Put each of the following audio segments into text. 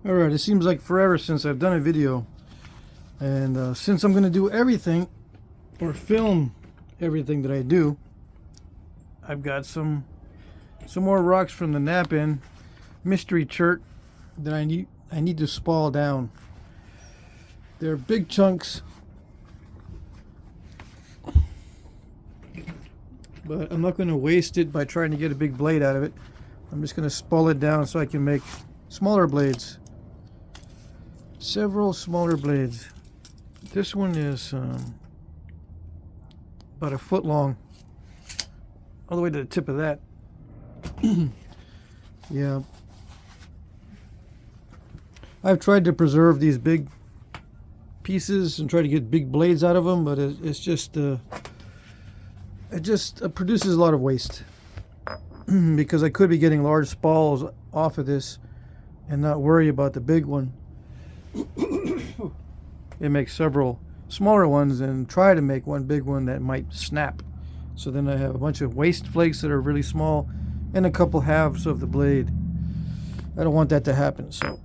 Alright, it seems like forever since I've done a video, and since I'm going to do everything, or film everything that I do, I've got some more rocks from the Knapping mystery chert that I need to spall down. They're big chunks, but I'm not going to waste it by trying to get a big blade out of it. I'm just going to spall it down so I can make smaller blades. Several smaller blades. This one is about a foot long, all the way to the tip of that. Yeah, I've tried to preserve these big pieces and try to get big blades out of them, but it just produces a lot of waste because I could be getting large spalls off of this and not worry about the big one. It makes several smaller ones and try to make one big one that might snap. So then I have a bunch of waste flakes that are really small and a couple halves of the blade. I don't want that to happen, so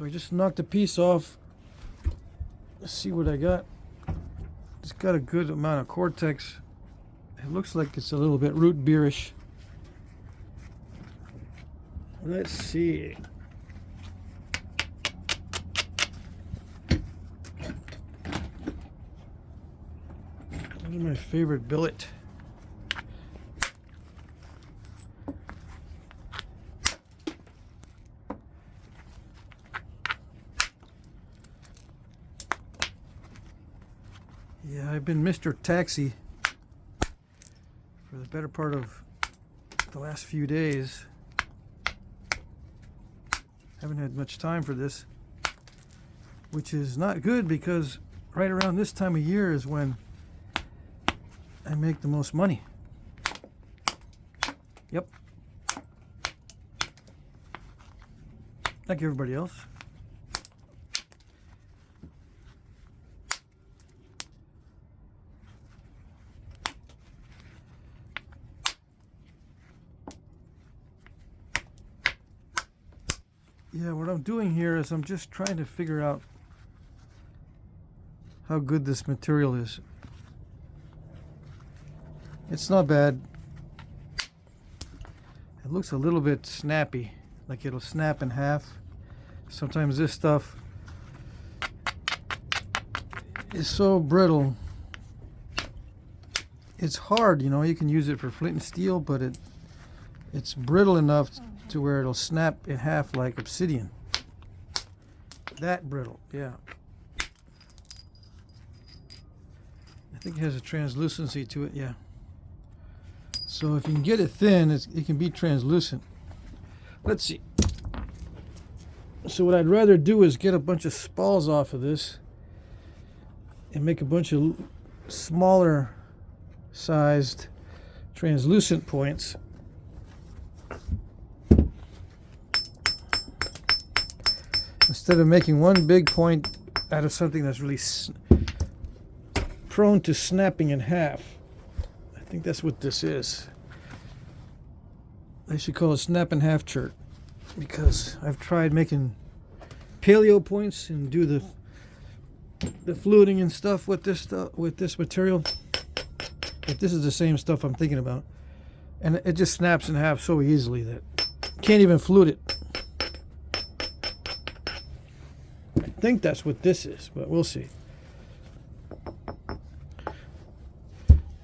I just knocked a piece off. Let's see what I got. It's got a good amount of cortex. It looks like it's a little bit root beerish. Let's see. This is my favorite billet. Yeah, I've been Mr. Taxi for the better part of the last few days. Haven't had much time for this, which is not good because right around this time of year is when I make the most money. Yep. Like everybody else. Yeah, what I'm doing here is I'm just trying to figure out how good this material is. It's not bad. It looks a little bit snappy, like it'll snap in half. Sometimes this stuff is so brittle. It's hard, you know, you can use it for flint and steel, but it's brittle enough to where it'll snap in half like obsidian. That brittle, yeah. I think it has a translucency to it, yeah. So if you can get it thin, it can be translucent. Let's see. So what I'd rather do is get a bunch of spalls off of this and make a bunch of smaller sized translucent points. Instead of making one big point out of something that's really prone to snapping in half. I think that's what this is. They should call it snap in half chert, because I've tried making paleo points and do the fluting and stuff with this material. But this is the same stuff I'm thinking about, and it just snaps in half so easily that you can't even flute it. I think that's what this is, but we'll see.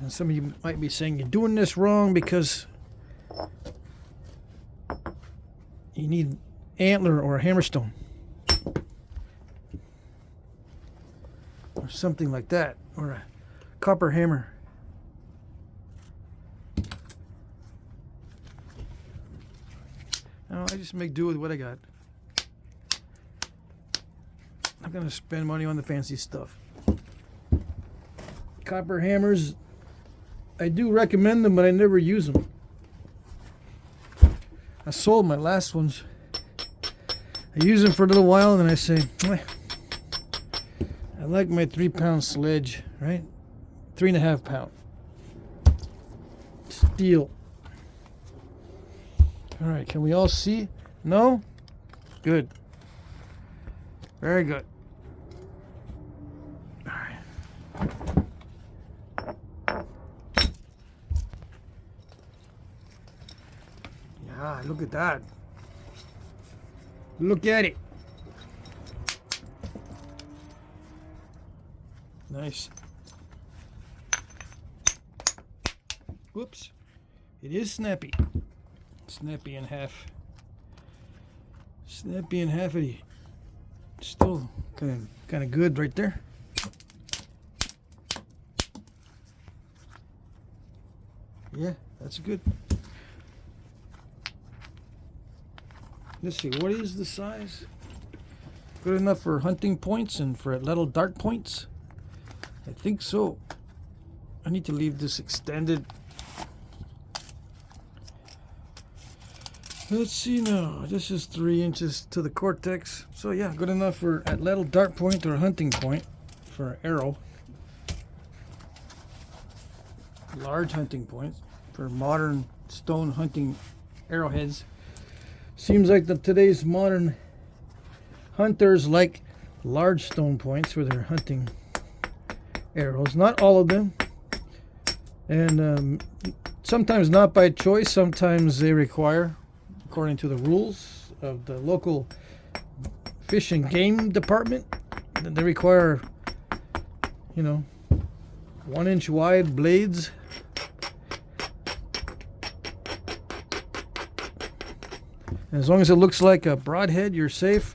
And some of you might be saying you're doing this wrong because you need antler or a hammerstone or something like that, or a copper hammer. No, I just make do with what I got. I'm not gonna spend money on the fancy stuff. Copper hammers, I do recommend them, but I never use them. I sold my last ones. I use them for a little while and then I say, I like my 3-pound Sledge, right? 3.5 pound. Steel. All right, can we all see? No? Good. Very good. All right. Yeah, look at that. Look at it. Nice. Whoops. It is snappy. Snappy in half. Snappy in half. Still kind of good right there. Yeah, that's good. Let's see, what is the size? Good enough for hunting points and for little dart points? I think so. I need to leave this extended. Let's see now. This is 3 inches to the cortex. So yeah, good enough for a little dart point or a hunting point for an arrow. Large hunting points for modern stone hunting arrowheads. Seems like today's modern hunters like large stone points for their hunting arrows. Not all of them. And sometimes not by choice. Sometimes they require, according to the rules of the local fish and game department, they require, 1-inch wide blades. And as long as it looks like a broadhead, you're safe.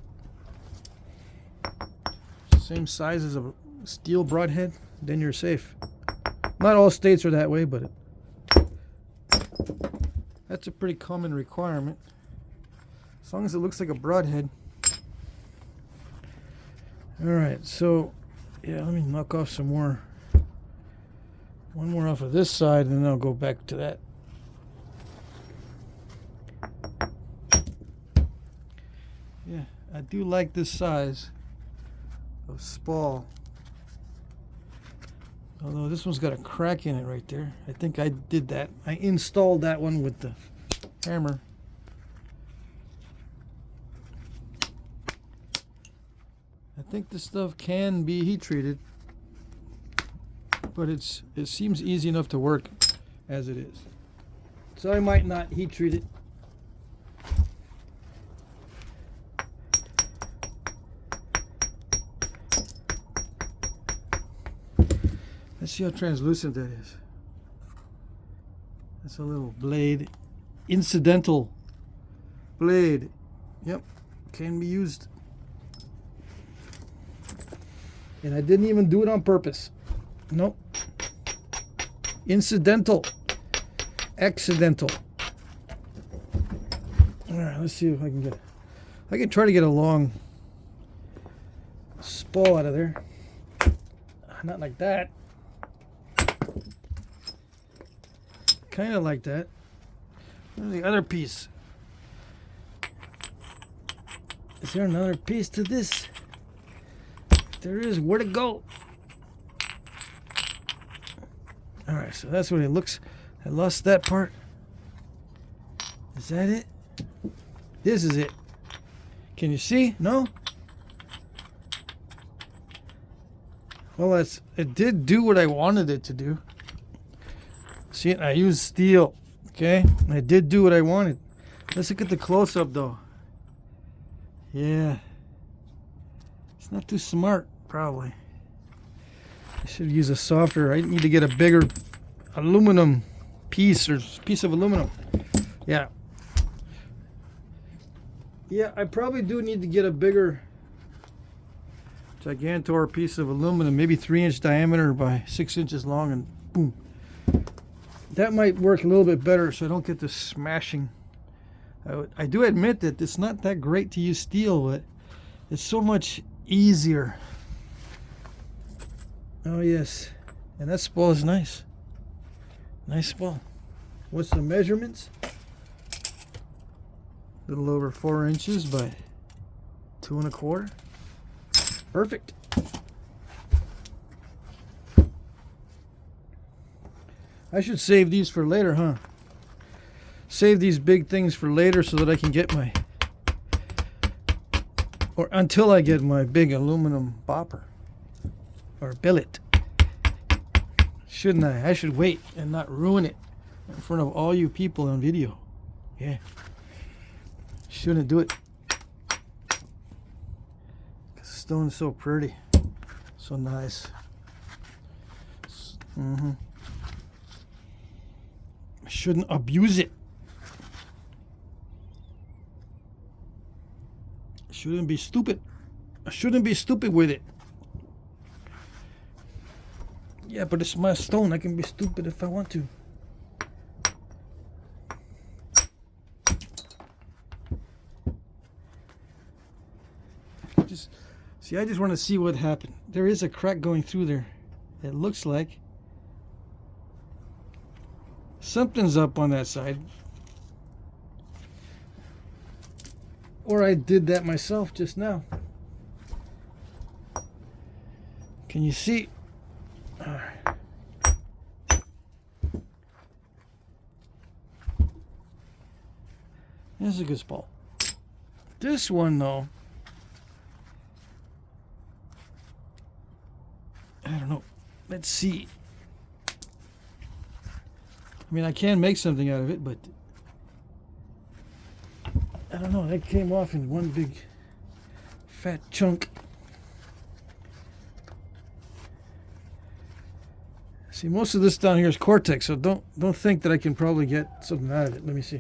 Same size as a steel broadhead, then you're safe. Not all states are that way, but that's a pretty common requirement. As long as it looks like a broadhead. Alright, so yeah, let me knock off some more. One more off of this side, and then I'll go back to that. Yeah, I do like this size of Spal. Although this one's got a crack in it right there. I think I did that. I installed that one with the hammer. I think this stuff can be heat treated, but it seems easy enough to work as it is. So I might not heat treat it. Let's see how translucent that is. That's a little blade. Incidental blade. Yep, can be used. And I didn't even do it on purpose. Nope. Incidental. Accidental. Alright, let's see if I can get it. I can try to get a long Spal out of there. Not like that. Kind of like that. Where's the other piece? Is there another piece to this? There is. Where to go? Alright, so that's what it looks. I lost that part. Is that it? This is it. Can you see? No? Well, it did do what I wanted it to do. See, I used steel. Okay? I did do what I wanted. Let's look at the close-up, though. Yeah. It's not too smart, probably. I should use a softer. I need to get a bigger aluminum piece or piece of aluminum. Yeah. Yeah, I probably do need to get a bigger Gigantor piece of aluminum, maybe 3-inch diameter by 6 inches long, and boom. That might work a little bit better so I don't get this smashing. I do admit that it's not that great to use steel, but it's so much easier. Oh yes, and that Spal is nice. Nice Spal. What's the measurements? A little over 4 inches by 2 1/4. Perfect. I should save these for later, huh? save these big things for later so that I can get my, or until I get my big aluminum bopper or billet. Shouldn't I? I should wait and not ruin it in front of all you people on video. Yeah. Shouldn't do it. The stone's so pretty. So nice. I shouldn't abuse it. I shouldn't be stupid. I shouldn't be stupid with it. Yeah, but it's my stone. I can be stupid if I want to. See, I just want to see what happened. There is a crack going through there. It looks like something's up on that side. Or I did that myself just now. Can you see? This is a good spot. This one, though, I don't know. Let's see. I mean, I can make something out of it, but I don't know. That came off in one big fat chunk. See, most of this down here is Cortex, so don't think that I can probably get something out of it. Let me see.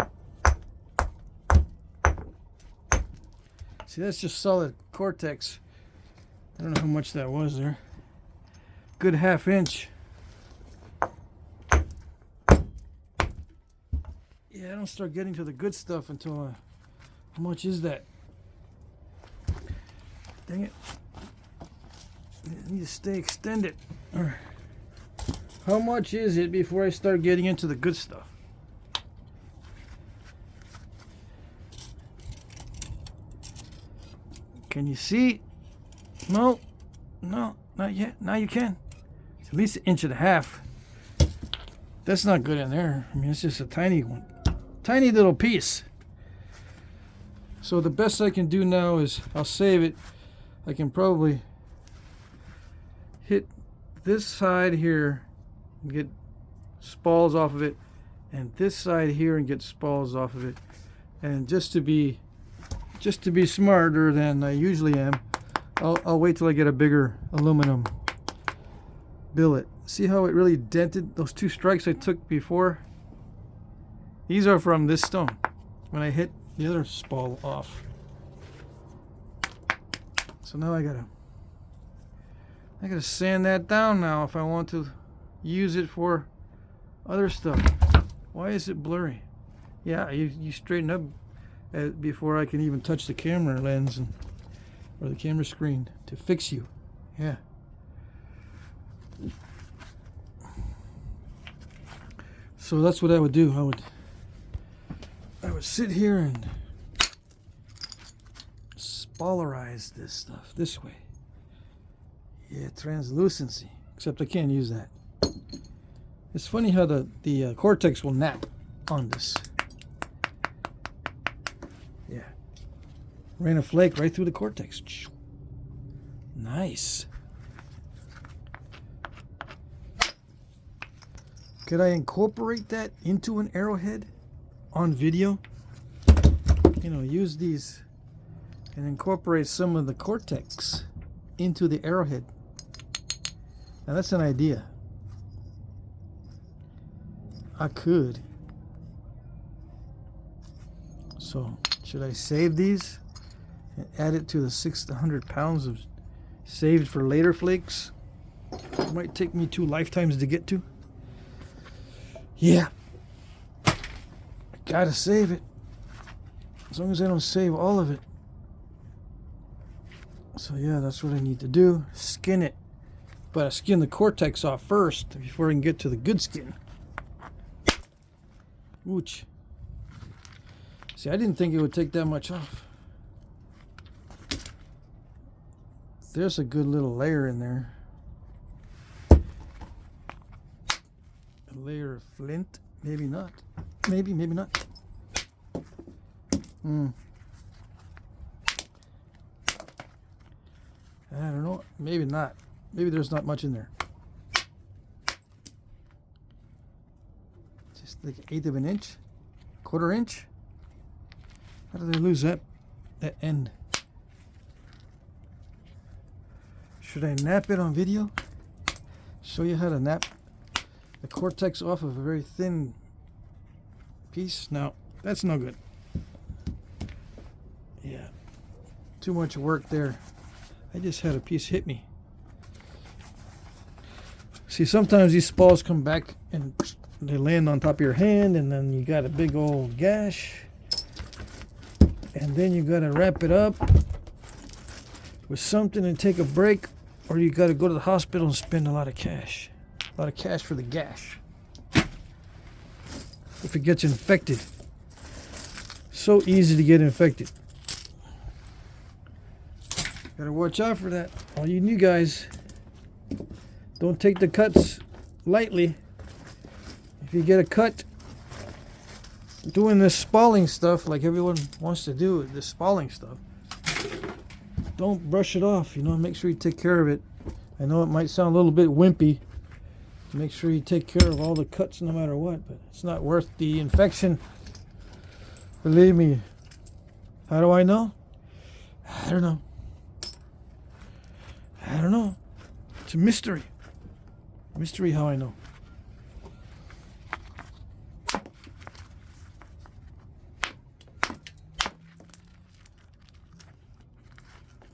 See, that's just solid Cortex. I don't know how much that was there. Good ½ inch. Yeah, I don't start getting to the good stuff until how much is that? Dang it. I need to stay extended. How much is it before I start getting into the good stuff? Can you see? No, not yet. Now you can. It's at least 1.5 inches. That's not good in there. I mean, it's just a tiny one. Tiny little piece. So the best I can do now is I'll save it. I can probably hit this side here and get spalls off of it, and this side here and get spalls off of it. And just to be smarter than I usually am, I'll wait till I get a bigger aluminum billet. See how it really dented those 2 strikes I took before? These are from this stone when I hit the other spall off. So now I gotta sand that down now if I want to use it for other stuff. Why is it blurry? Yeah, you straighten up before I can even touch the camera lens or the camera screen to fix you. Yeah. So that's what I would do. I would sit here and spallerize this stuff this way. Yeah, translucency. Except I can't use that. It's funny how the Cortex will nap on this. Yeah. Ran a flake right through the Cortex. Nice. Could I incorporate that into an Arrowhead on video? You know, use these and incorporate some of the Cortex into the Arrowhead. Now that's an idea. I could. So should I save these and add it to the 600 pounds of saved for later flakes? It might take me 2 lifetimes to get to. Yeah, I gotta save it. As long as I don't save all of it. So yeah, that's what I need to do. Skin it. But I skin the Cortex off first before I can get to the good skin. Ouch. See, I didn't think it would take that much off. There's a good little layer in there. A layer of flint. Maybe not. Maybe not. I don't know. Maybe not. Maybe there's not much in there. Just like 1/8 of an inch, 1/4 inch. How did I lose that end? Should I nap it on video? Show you how to nap the cortex off of a very thin piece? No, that's no good. Yeah, too much work there. I just had a piece hit me. See, sometimes these spalls come back and they land on top of your hand, and then you got a big old gash. And then you got to wrap it up with something and take a break, or you got to go to the hospital and spend a lot of cash. A lot of cash for the gash. If it gets infected. So easy to get infected. Gotta watch out for that. All you new guys, don't take the cuts lightly. If you get a cut doing this spalling stuff, like everyone wants to do, this spalling stuff, don't brush it off. You know, make sure you take care of it. I know it might sound a little bit wimpy. Make sure you take care of all the cuts no matter what, but it's not worth the infection. Believe me. How do I know? I don't know. I don't know. It's a mystery. Mystery how I know.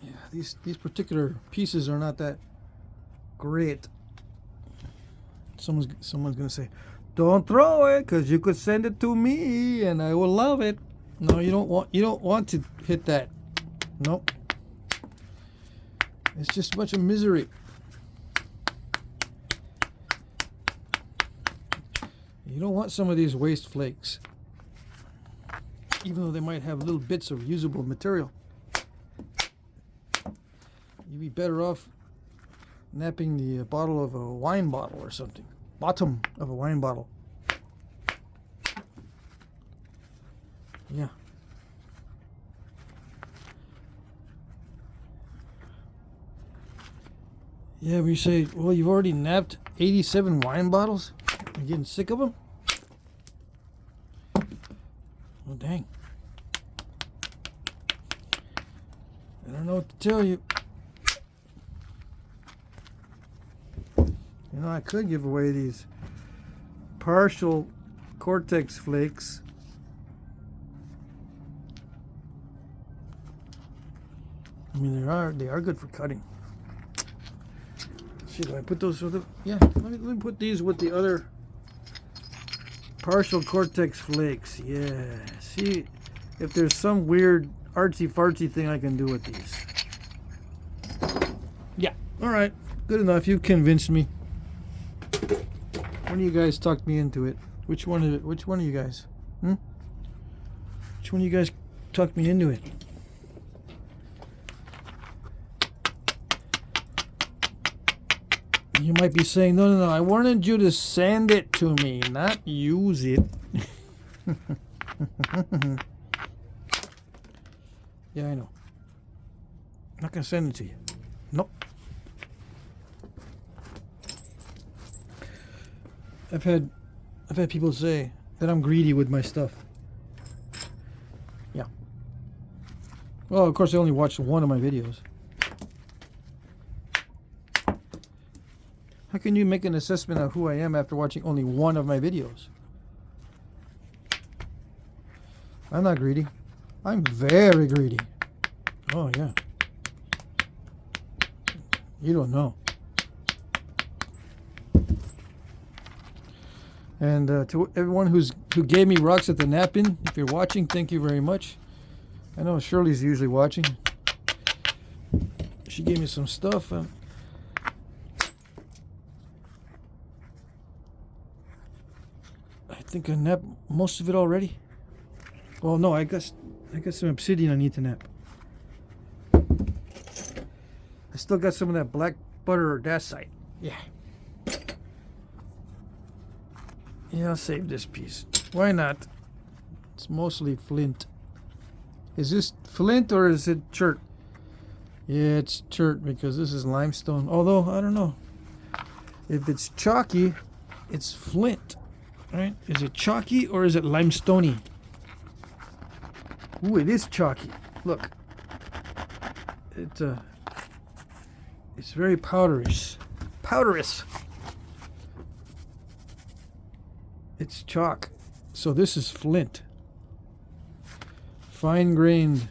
Yeah, these particular pieces are not that great. Someone's gonna say, "Don't throw it, because you could send it to me and I will love it." No, you don't want to hit that. Nope. It's just a bunch of misery. You don't want some of these waste flakes, even though they might have little bits of usable material. You'd be better off napping the bottle of a wine bottle or something. Bottom of a wine bottle. Yeah. Yeah, we say, well, you've already napped 87 wine bottles? You're getting sick of them? Well, dang. I don't know what to tell you. You know, I could give away these partial cortex flakes. I mean, they are good for cutting. See, do I put those with the... Yeah, let me put these with the other partial cortex flakes. Yeah, see if there's some weird artsy-fartsy thing I can do with these. Yeah, all right, good enough. You convinced me. One of you guys talked me into it. Which one of you guys? Which one of you guys talked me into it? You might be saying, no, I wanted you to send it to me, not use it. Yeah, I know. I'm not going to send it to you. Nope. I've had people say that I'm greedy with my stuff. Yeah. Well, of course, I only watched one of my videos. How can you make an assessment of who I am after watching only one of my videos? I'm not greedy. I'm very greedy. Oh, yeah. You don't know. And to everyone who gave me rocks at the Knapping, if you're watching, thank you very much. I know Shirley's usually watching. She gave me some stuff. I think I napped most of it already. Well, no, I got some obsidian I need to nap. I still got some of that black butter dacite. Yeah. Yeah, I'll save this piece. Why not? It's mostly flint. Is this flint or is it chert? Yeah, it's chert because this is limestone. Although, I don't know. If it's chalky, it's flint. Right? Is it chalky or is it limestoney? Ooh, it is chalky. Look. It's very powderish. Powderous. It's chalk. So this is flint. Fine grained.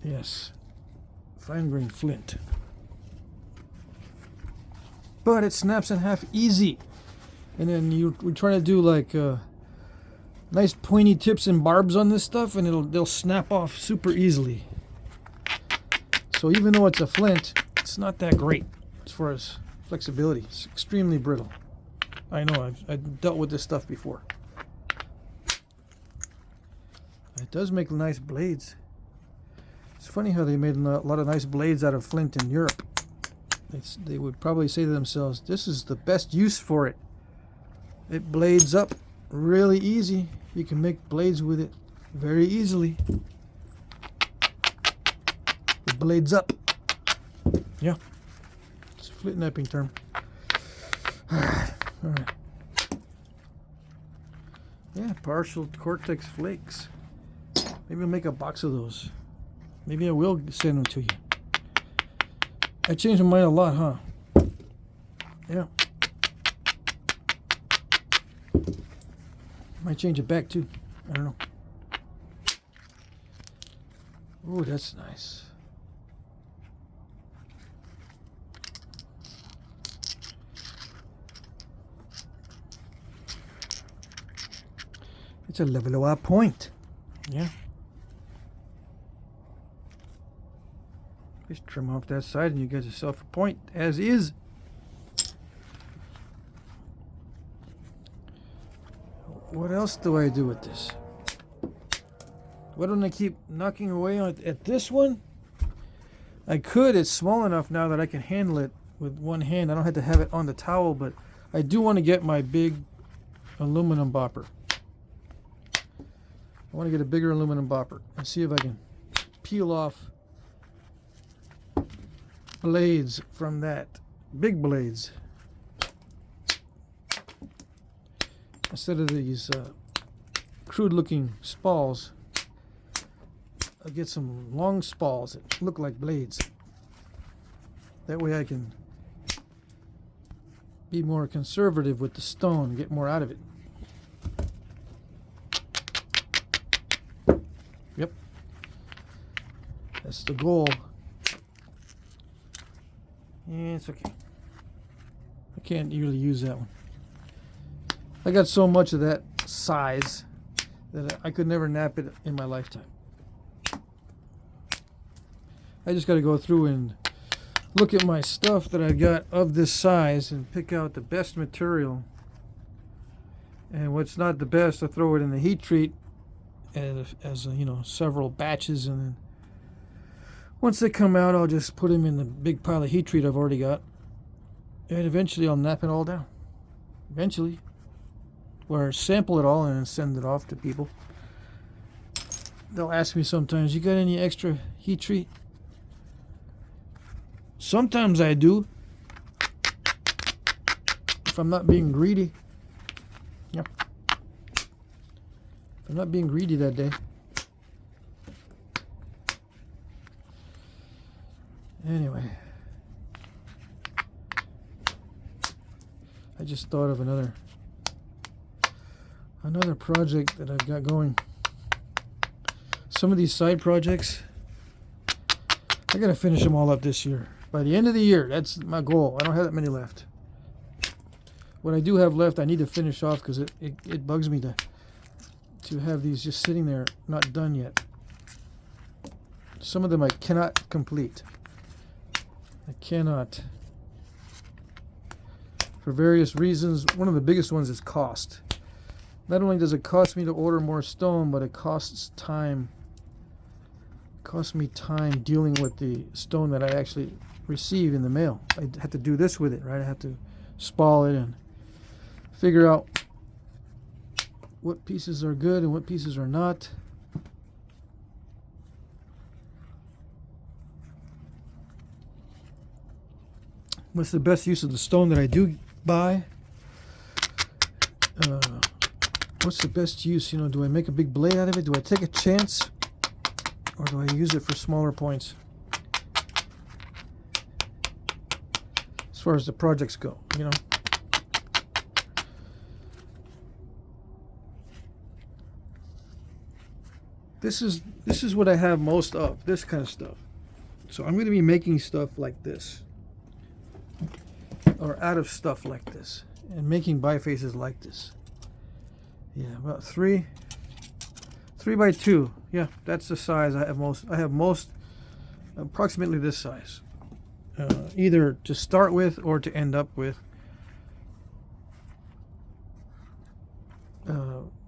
Yes. Fine grained flint. But it snaps in half easy. And then we're trying to do like nice pointy tips and barbs on this stuff, and they'll snap off super easily. So even though it's a flint, it's not that great as far as flexibility. It's extremely brittle. I know, I've dealt with this stuff before. It does make nice blades. It's funny how they made a lot of nice blades out of flint in Europe. They would probably say to themselves, this is the best use for it. It blades up really easy. You can make blades with it very easily. It blades up. Yeah. It's a Flintknapping term. Alright. Yeah, partial cortex flakes. Maybe I'll make a box of those. Maybe I will send them to you. I changed my mind a lot, huh? Yeah. Might change it back too. I don't know. Oh, that's nice. It's a level up point. Yeah. Just trim off that side and you get yourself a point as is. What else do I do with this? Why don't I keep knocking away at this one? I could. It's small enough now that I can handle it with one hand. I don't have to have it on the towel, but I do want to get my big aluminum bopper. I want to get a bigger aluminum bopper and see if I can peel off blades from that. Big blades. Instead of these crude looking spalls, I'll get some long spalls that look like blades. That way I can be more conservative with the stone, get more out of it. Yep. That's the goal. Yeah, it's okay. I can't really use that one. I got so much of that size that I could never nap it in my lifetime. I just got to go through and look at my stuff that I got of this size and pick out the best material. And what's not the best, I throw it in the heat treat as you know, several batches, and then once they come out, I'll just put them in the big pile of heat treat I've already got, and eventually I'll nap it all down. Eventually. Or sample it all and then send it off to people. They'll ask me sometimes, you got any extra heat treat? Sometimes I do. If I'm not being greedy. Yeah. If I'm not being greedy that day. Anyway. I just thought of another project that I've got going. Some of these side projects, I gotta finish them all up this year. By the end of the year, that's my goal. I don't have that many left. What I do have left, I need to finish off because it bugs me to have these just sitting there, not done yet. Some of them I cannot complete. I cannot. For various reasons. One of the biggest ones is cost. Not only does it cost me to order more stone, but it costs time. It costs me time dealing with the stone that I actually receive in the mail. I have to do this with it, right? I have to spall it and figure out what pieces are good and what pieces are not. What's the best use of the stone that I do buy? What's the best use? You know, do I make a big blade out of it? Do I take a chance? Or do I use it for smaller points? As far as the projects go, you know. This is what I have most of, this kind of stuff. So I'm going to be making stuff like this, or out of stuff like this, and making bifaces like this. Yeah, about 3 by 2. Yeah, that's the size I have most. I have most approximately this size, either to start with or to end up with.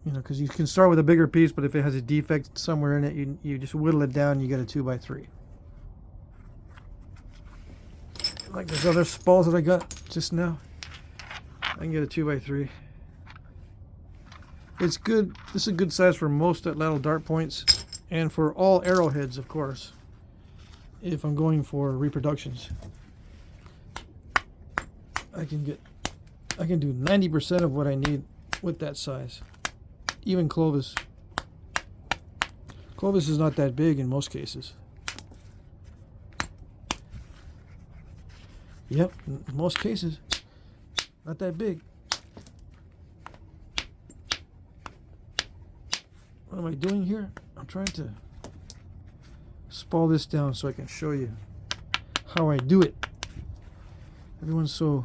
You know, because you can start with a bigger piece, but if it has a defect somewhere in it, you just whittle it down and you get a 2 by 3. Like those other spalls that I got just now, I can get a 2 by 3. It's good. This is a good size for most little dart points, and for all arrowheads, of course, if I'm going for reproductions. I can do 90% of what I need with that size. Even Clovis. Clovis is not that big in most cases. Yep, in most cases, not that big. What am I doing here? I'm trying to spall this down so I can show you how I do it. Everyone's so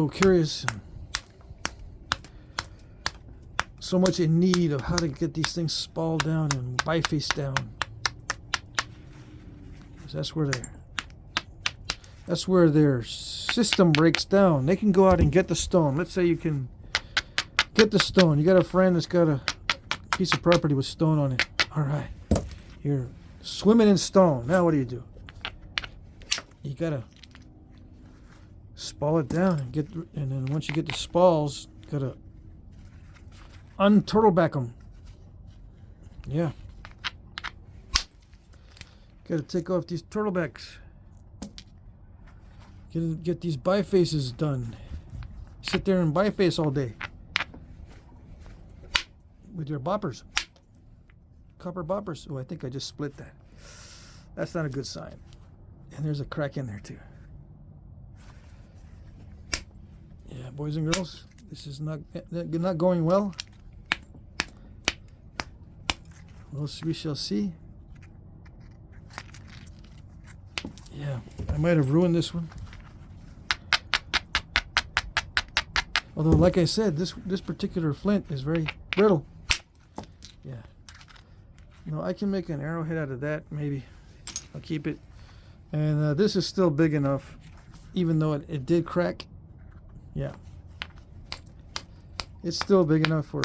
curious and so much in need of how to get these things spalled down and biface down. That's where their system breaks down. They can go out and get the stone. Let's say you can get the stone. You got a friend that's got a piece of property with stone on it. All right, you're swimming in stone. Now what do? You gotta spall it down and then once you get the spalls, gotta unturtleback them. Yeah, gotta take off these turtlebacks. Get these bifaces done. Sit there and biface all day with your boppers, copper boppers. Oh, I think I just split that. That's not a good sign. And there's a crack in there too. Yeah, boys and girls, this is not going well. Well, we shall see. Yeah, I might have ruined this one. Although, like I said, this particular flint is very brittle. Yeah. No, I can make an arrowhead out of that, maybe. I'll keep it. And this is still big enough, even though it did crack. Yeah. It's still big enough for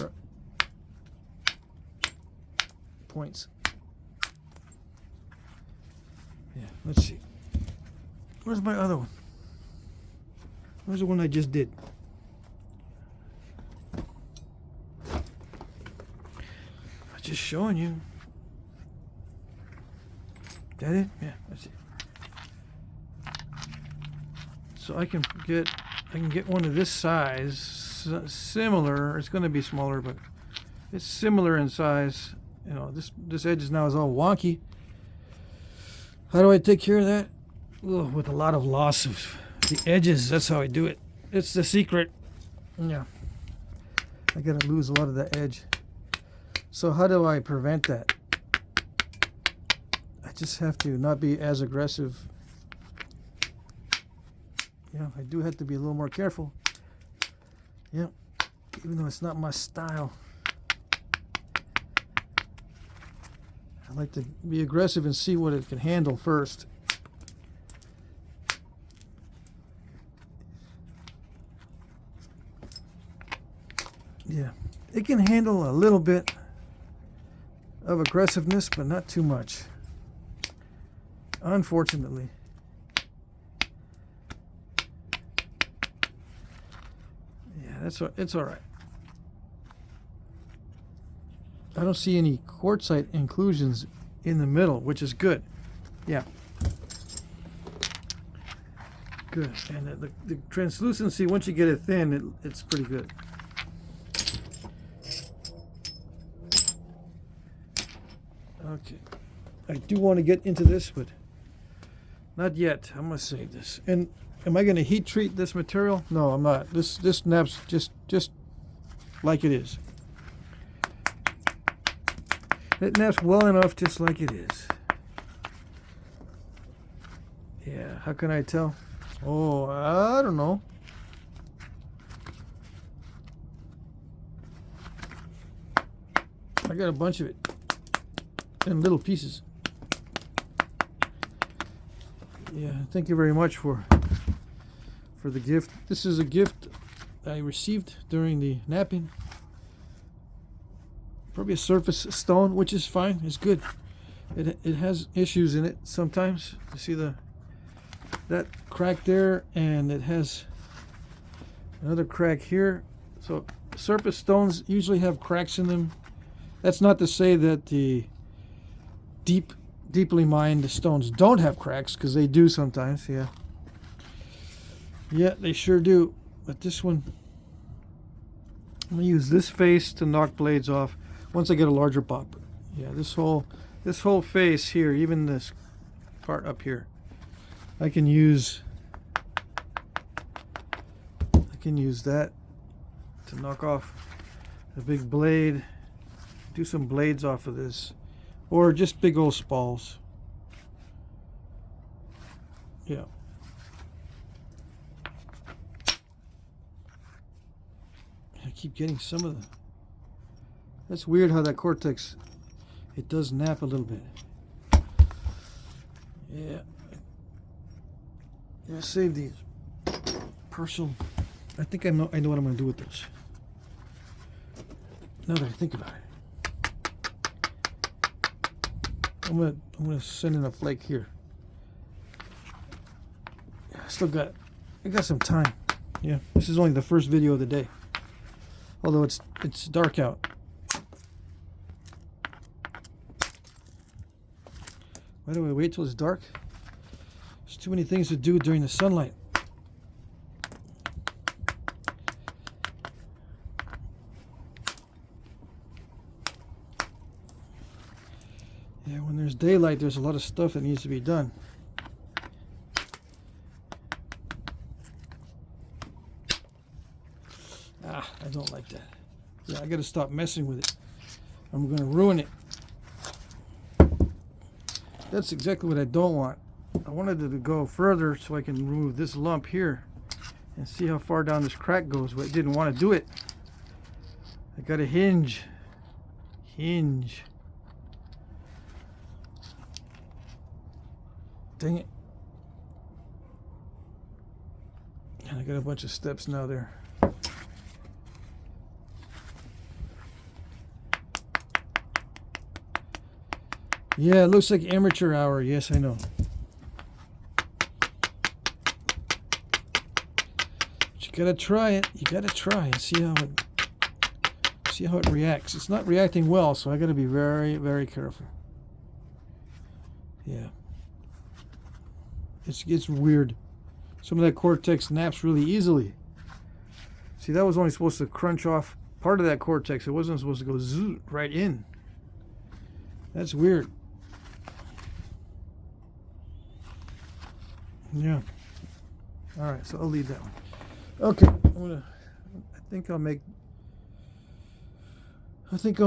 points. Yeah, let's see. Where's my other one? Where's the one I just did? Just showing you. That it? Yeah, that's it. So I can get one of this size, similar. It's going to be smaller, but it's similar in size. You know, this edge is all wonky. How do I take care of that? Ugh, with a lot of loss of the edges. That's how I do it. It's the secret. Yeah, I gotta lose a lot of the edge. So how do I prevent that? I just have to not be as aggressive. Yeah, I do have to be a little more careful. Yeah, even though it's not my style. I like to be aggressive and see what it can handle first. Yeah, it can handle a little bit of aggressiveness, but not too much, unfortunately. Yeah, it's all right. I don't see any quartzite inclusions in the middle, which is good. Yeah. Good. And the translucency, once you get it thin, it's pretty good. Okay. I do want to get into this, but not yet. I'm going to save this. And am I going to heat treat this material? No, I'm not. This naps just like it is. It naps well enough just like it is. Yeah, how can I tell? Oh, I don't know. I got a bunch of it in little pieces. Yeah, thank you very much for the gift. This is a gift I received during the napping. Probably a surface stone, which is fine. It's good. It has issues in it sometimes. You see that crack there, and it has another crack here. So surface stones usually have cracks in them. That's not to say that the deeply mined stones don't have cracks, because they do sometimes. Yeah, they sure do. But this one, I'm gonna use this face to knock blades off once I get a larger pop. Yeah, this whole face here, even this part up here, I can use that to knock off a big blade, do some blades off of this, or just big old spalls. Yeah. I keep getting some of the... That's weird how that cortex, it does nap a little bit. Yeah. Yeah, save these. Personal. I think I know what I'm going to do with this. Now that I think about it. I'm gonna send in a flake here. Yeah, I got some time. Yeah, this is only the first video of the day. Although it's dark out. Why do I wait till it's dark? There's too many things to do during the sunlight. Yeah, when there's daylight, there's a lot of stuff that needs to be done. I don't like that. Yeah, I gotta stop messing with it. I'm gonna ruin it. That's exactly what I don't want. I wanted it to go further so I can remove this lump here and see how far down this crack goes, but I didn't want to do it. I got a hinge. Dang it. And I got a bunch of steps now there. Yeah, it looks like amateur hour. Yes, I know. But you gotta try it. You gotta try and see how it reacts. It's not reacting well, so I gotta be very, very careful. Yeah. It's weird. Some of that cortex naps really easily. See, that was only supposed to crunch off part of that cortex. It wasn't supposed to go zoom right in. That's weird. Yeah. All right, so I'll leave that one. Okay, I think I'll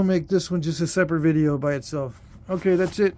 make this one just a separate video by itself. Okay, that's it.